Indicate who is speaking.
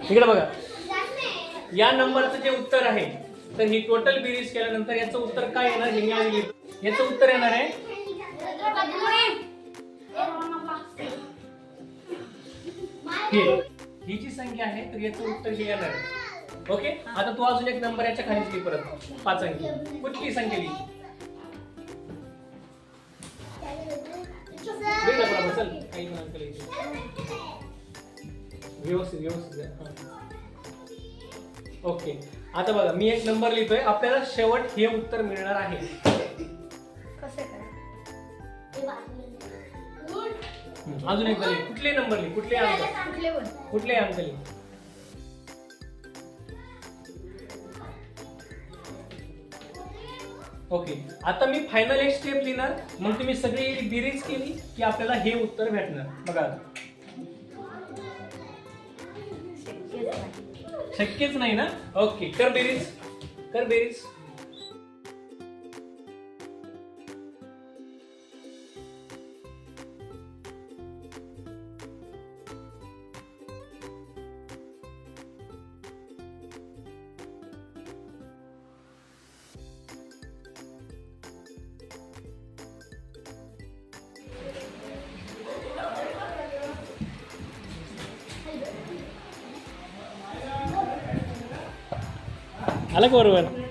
Speaker 1: इकडे बघा, या नंबरचं जे उत्तर आहे तर ही टोटल बेरीज केल्यानंतर याचं उत्तर काय येणार हे मी आधी लिहितो. याचं उत्तर येणार आहे ही जी संख्या आहे तर याचं उत्तर हे येणार आहे. ओके, आता तू अजून एक नंबर याच्या खाली लिही परत 5 अंकी. कुठली संख्या लिही? चल काही पण अंक लिही. व्यवस्थित व्यवस्थित. ओके, आता बघा मी एक नंबर लिहितोय, आपल्याला शेवट हे उत्तर मिळणार आहे. अजून एक लिही. कुठले नंबर लिही? कुठले अंक? कुठले अंक लिही? ओके, आता मी फायनल एक स्टेप लिहिणार, मग तुम्ही सगळी बेरीज केली की आपल्याला हे उत्तर भेटणार. बघा, शक्यच नाही ना. ओके, कर बेरीज, कर बेरीज. आलं का बरोबर?